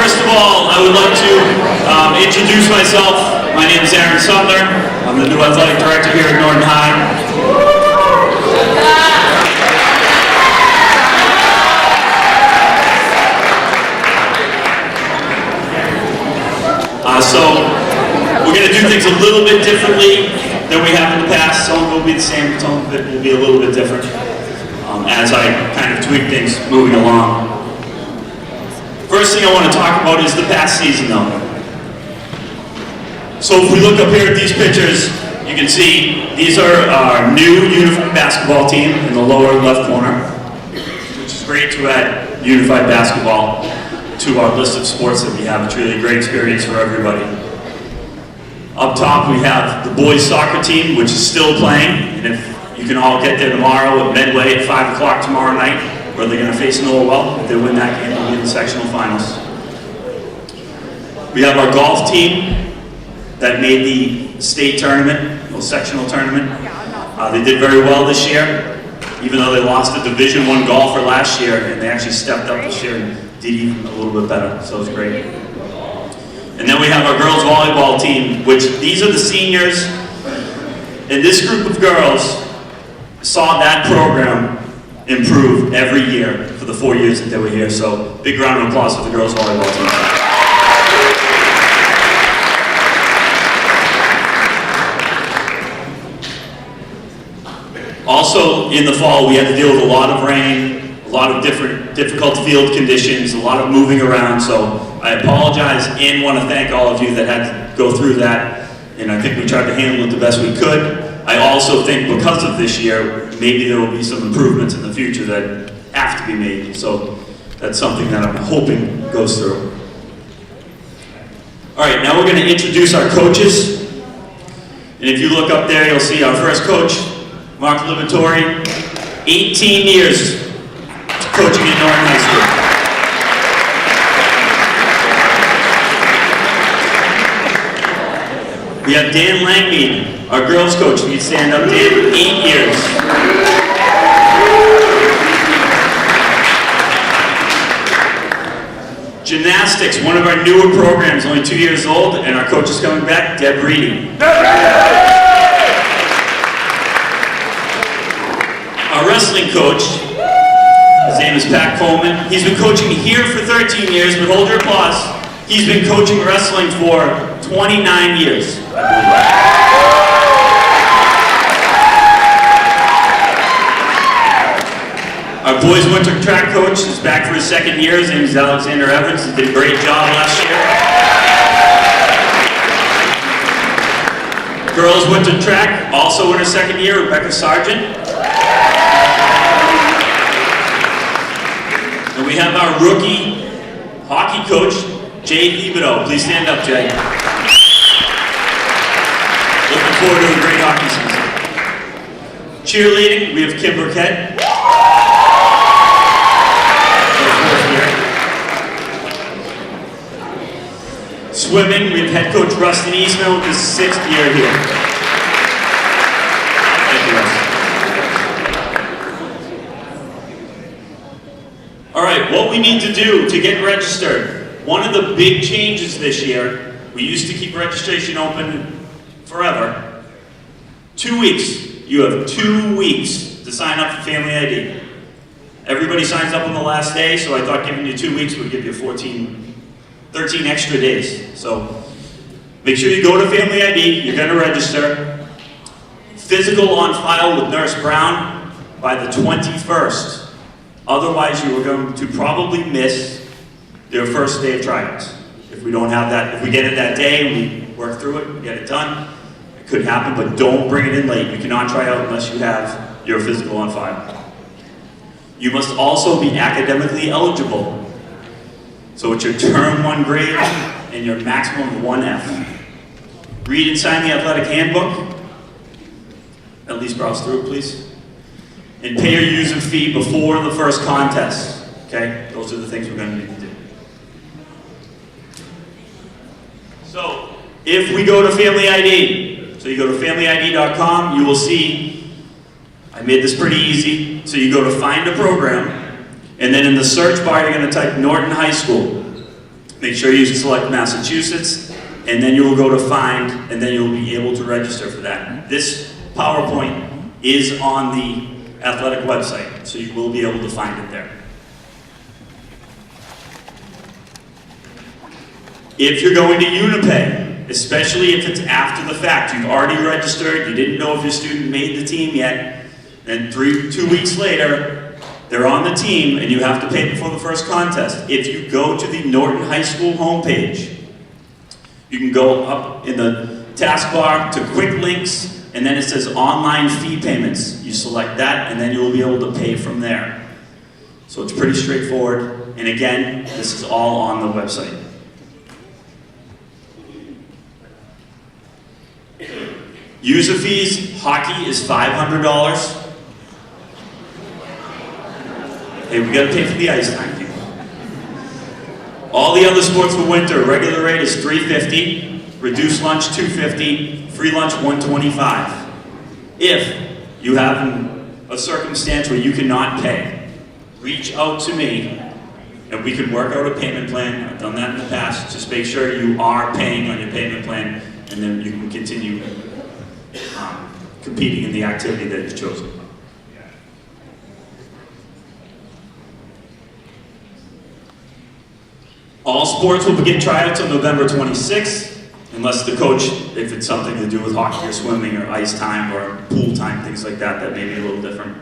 First of all, I would like to introduce myself. My name is Aaron Sumner. I'm the new athletic director here at Norton High. So we're going to do things a little bit differently than we have in the past. Some of it will be the same, some of it will be a little bit different as I kind of tweak things moving along. First thing I want to talk about is the past season though. So if we look up here at these pictures, you can see these are our new unified basketball team in the lower left corner, which is great to add unified basketball to our list of sports that we have. It's really a great experience for everybody. Up top we have the boys soccer team, which is still playing, and if you can all get there tomorrow at Medway at 5 o'clock tomorrow night, where they're going to face Norwell. If they win that game, they'll be in the sectional finals. We have our golf team that made the state tournament, the sectional tournament. They did very well this year, even though they lost a Division I golfer last year, and they actually stepped up this year and did even a little bit better, so it was great. And then we have our girls volleyball team, which these are the seniors, and this group of girls saw that program improve every year for the 4 years that they were here, so big round of applause for the girls volleyball team. Also in the fall we had to deal with a lot of rain, a lot of difficult field conditions, a lot of moving around, so I apologize and want to thank all of you that had to go through that, and I think we tried to handle it the best we could. I also think because of this year, maybe there will be some improvements in the future that have to be made, so that's something that I'm hoping goes through. Alright, now we're going to introduce our coaches, and if you look up there, you'll see our first coach, Mark Livatore, 18 years coaching at Norton High School. We have Dan Langmead, our girls coach. You can stand up, Dan, 8 years. Gymnastics, one of our newer programs, only 2 years old, and our coach is coming back, Deb Reedy. Our wrestling coach, his name is Pat Coleman. He's been coaching here for 13 years, but hold your applause. He's been coaching wrestling for 29 years, I believe. Our boys winter track coach is back for his second year. His name is Alexander Evans. He did a great job last year. Girls winter track, also in her second year, Rebecca Sargent. And we have our rookie hockey coach, Jay Thibodeau. Please stand up, Jay. Looking forward to a great hockey season. Cheerleading, we have Kim Burkett. Swimming, we have head coach Rustin Eastman with his 6th year here. Thank you, Rustin. All right, what we need to do to get registered. One of the big changes this year, we used to keep registration open forever. 2 weeks. You have 2 weeks to sign up for Family ID. Everybody signs up on the last day, so I thought giving you 2 weeks would give you 13 extra days. So make sure you go to Family ID, you're going to register. Physical on file with Nurse Brown by the 21st. Otherwise, you are going to probably miss their first day of tryouts. If we don't have that, if we get it that day, we work through it, we get it done. It could happen, but don't bring it in late. You cannot try out unless you have your physical on file. You must also be academically eligible. So it's your term 1 grade and your maximum 1F. Read and sign the athletic handbook. At least browse through it, please. And pay your user fee before the first contest. Okay? Those are the things we're going to need to do. So, if we go to Family ID, so you go to familyid.com, you will see, I made this pretty easy. So you go to find a program, and then in the search bar, you're going to type Norton High School. Make sure you select Massachusetts, and then you will go to find, and then you'll be able to register for that. This PowerPoint is on the athletic website, so you will be able to find it there. If you're going to Unipay, especially if it's after the fact, you've already registered, you didn't know if your student made the team yet, and 2 weeks later, they're on the team and you have to pay before the first contest. If you go to the Norton High School homepage, you can go up in the taskbar to quick links, and then it says online fee payments. You select that and then you will be able to pay from there. So it's pretty straightforward. And again, this is all on the website. User fees, hockey is $500. Hey, we gotta pay for the ice time, people. All the other sports for winter, regular rate is $350, reduced lunch $250, free lunch $125. If you have a circumstance where you cannot pay, reach out to me and we can work out a payment plan. I've done that in the past. Just make sure you are paying on your payment plan, and then you can continue competing in the activity that you've chosen. All sports will begin tryouts on November 26th, unless the coach, if it's something to do with hockey or swimming or ice time or pool time, things like that, that may be a little different.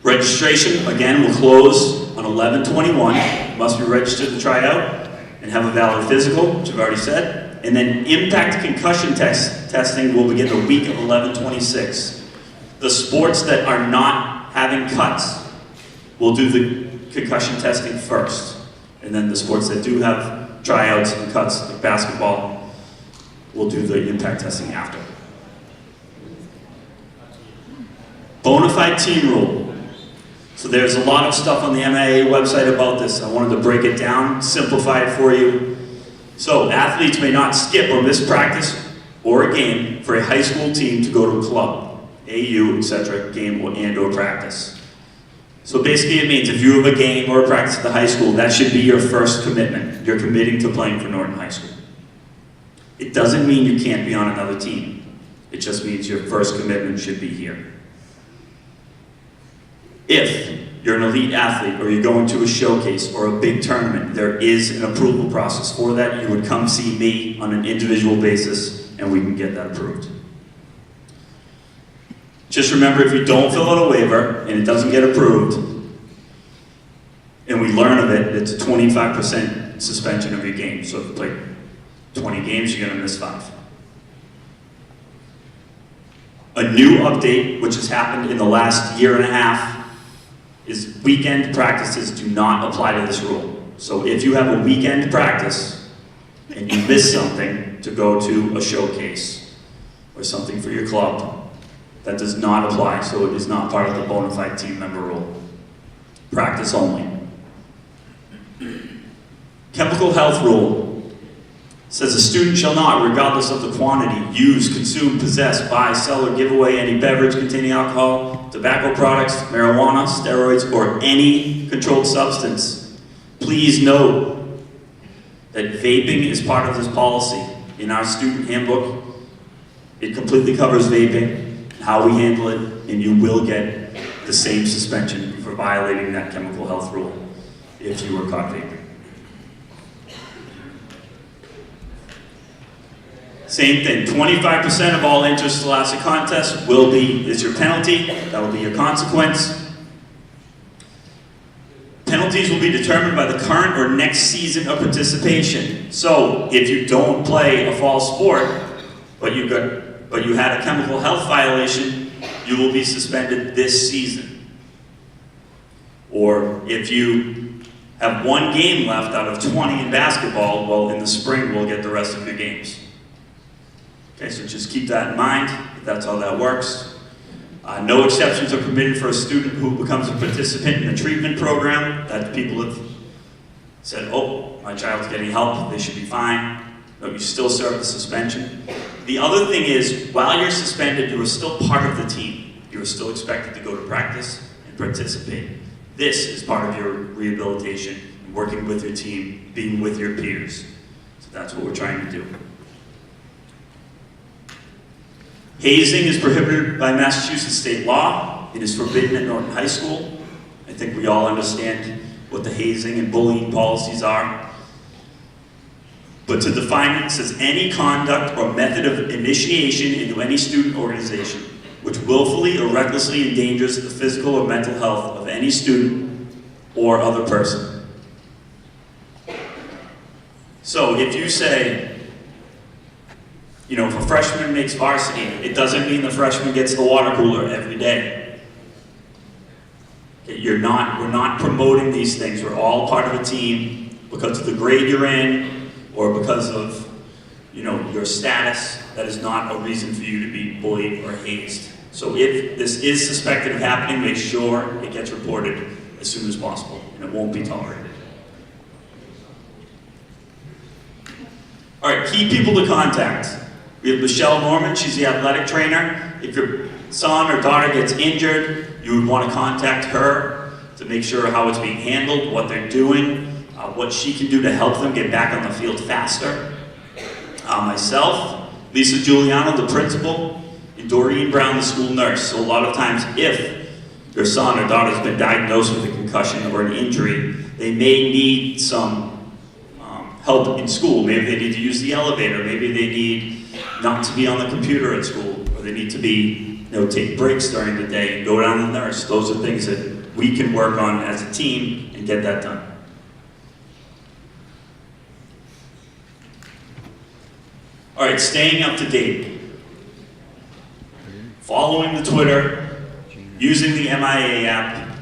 Registration, again, will close on 11/21. Must be registered to try out and have a valid physical, which I've already said. And then impact concussion testing will begin the week of 11/26. The sports that are not having cuts will do the concussion testing first. And then the sports that do have tryouts and cuts, like basketball, will do the impact testing after. Bonafide team rule. So there's a lot of stuff on the MIA website about this. I wanted to break it down, simplify it for you. So athletes may not skip or miss practice or a game for a high school team to go to a club, AU, etc., game and or practice. So basically it means if you have a game or a practice at the high school, that should be your first commitment. You're committing to playing for Norton High School. It doesn't mean you can't be on another team. It just means your first commitment should be here. If you're an elite athlete or you're going to a showcase or a big tournament, there is an approval process for that. You would come see me on an individual basis and we can get that approved. Just remember, if you don't fill out a waiver and it doesn't get approved, and we learn of it, it's a 25% suspension of your game. So if you play 20 games, you're gonna miss 5. A new update, which has happened in the last year and a half, is weekend practices do not apply to this rule. So if you have a weekend practice and you miss something to go to a showcase or something for your club, that does not apply, so it is not part of the bona fide team member rule. Practice only. Chemical health rule says a student shall not, regardless of the quantity, use, consume, possess, buy, sell, or give away any beverage containing alcohol, tobacco products, marijuana, steroids, or any controlled substance. Please note that vaping is part of this policy. In our student handbook, it completely covers vaping, how we handle it, and you will get the same suspension for violating that chemical health rule if you were caught vaping. Same thing, 25% of all interscholastic contests is your penalty. That will be your consequence. Penalties will be determined by the current or next season of participation. So if you don't play a fall sport, but you had a chemical health violation, you will be suspended this season. Or if you have 1 game left out of 20 in basketball, well, in the spring we'll get the rest of your games. Okay, so just keep that in mind. That's how that works. No exceptions are permitted for a student who becomes a participant in a treatment program. That people have said, oh, my child's getting help, they should be fine. No, you still serve the suspension. The other thing is, while you're suspended, you are still part of the team. You are still expected to go to practice and participate. This is part of your rehabilitation. working with your team, being with your peers. So that's what we're trying to do. Hazing is prohibited by Massachusetts state law. It is forbidden at Norton High School. I think we all understand what the hazing and bullying policies are. But to define it, it says any conduct or method of initiation into any student organization which willfully or recklessly endangers the physical or mental health of any student or other person. So if you say, you know, if a freshman makes varsity, it doesn't mean the freshman gets the water cooler every day. Okay, we're not promoting these things. We're all part of a team because of the grade you're in or because of, you know, your status. That is not a reason for you to be bullied or hazed. So if this is suspected of happening, make sure it gets reported as soon as possible, and it won't be tolerated. All right, key people to contact. We have Michelle Norman, she's the athletic trainer. If your son or daughter gets injured, you would want to contact her to make sure how it's being handled, what they're doing, what she can do to help them get back on the field faster. Myself, Lisa Giuliano, the principal, and Doreen Brown, the school nurse. So a lot of times, if your son or daughter has been diagnosed with a concussion or an injury, they may need some help in school. Maybe they need to use the elevator. Maybe they need not to be on the computer at school, or they need to be, you know, take breaks during the day and go down to the nurse. Those are things that we can work on as a team and get that done. All right, staying up to date. Following the Twitter, using the MIA app,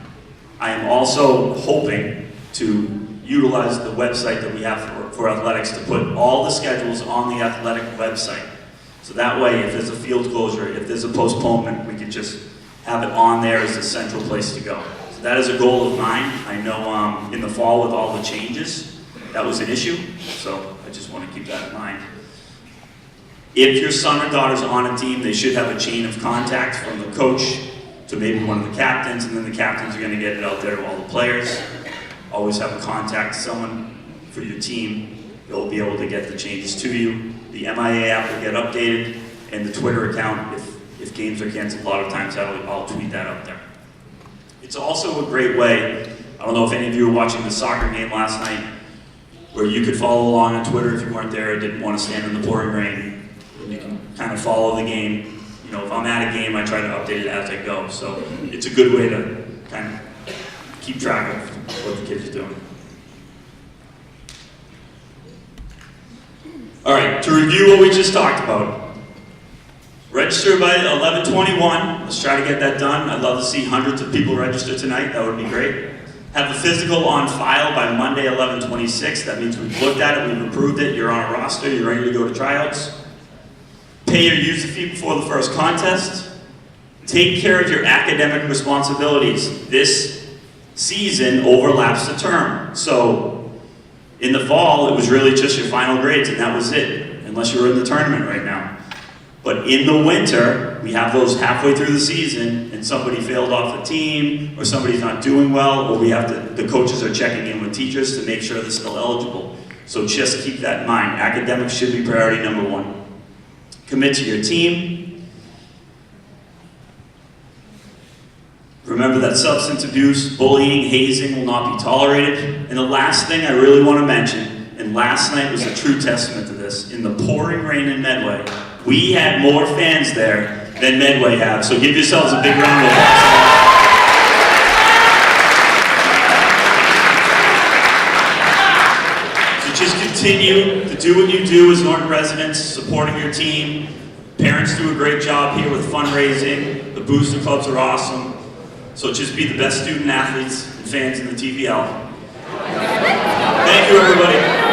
I am also hoping to utilize the website that we have for athletics to put all the schedules on the athletic website. So that way, if there's a field closure, if there's a postponement, we can just have it on there as a central place to go. So that is a goal of mine. I know in the fall with all the changes, that was an issue, so I just want to keep that in mind. If your son or daughter's on a team, they should have a chain of contact from the coach to maybe one of the captains, and then the captains are going to get it out there to all the players. Always have a contact someone for your team. They'll be able to get the changes to you. The MIA app will get updated, and the Twitter account, if games are canceled, a lot of times I'll tweet that out there. It's also a great way, I don't know if any of you were watching the soccer game last night, where you could follow along on Twitter if you weren't there or didn't want to stand in the pouring rain. And you can kind of follow the game. You know, if I'm at a game, I try to update it as I go. So it's a good way to kind of keep track of what the kids are doing. All right, to review what we just talked about. Register by 11/21. Let's try to get that done. I'd love to see hundreds of people register tonight. That would be great. Have the physical on file by Monday, 11/26. That means we've looked at it, we've approved it, you're on a roster, you're ready to go to tryouts. Pay your user fee before the first contest. Take care of your academic responsibilities. This season overlaps the term. So in the fall, it was really just your final grades and that was it, unless you were in the tournament right now. But in the winter, we have those halfway through the season and somebody failed off the team or somebody's not doing well, or the coaches are checking in with teachers to make sure they're still eligible. So just keep that in mind. Academics should be priority number one. Commit to your team. Remember that substance abuse, bullying, hazing will not be tolerated. And the last thing I really want to mention, and last night was a true testament to this, in the pouring rain in Medway, we had more fans there than Medway have. So give yourselves a big round of applause. Just continue to do what you do as Norton residents, supporting your team. Parents do a great job here with fundraising. The booster clubs are awesome. So just be the best student athletes and fans in the TVL. Thank you, everybody.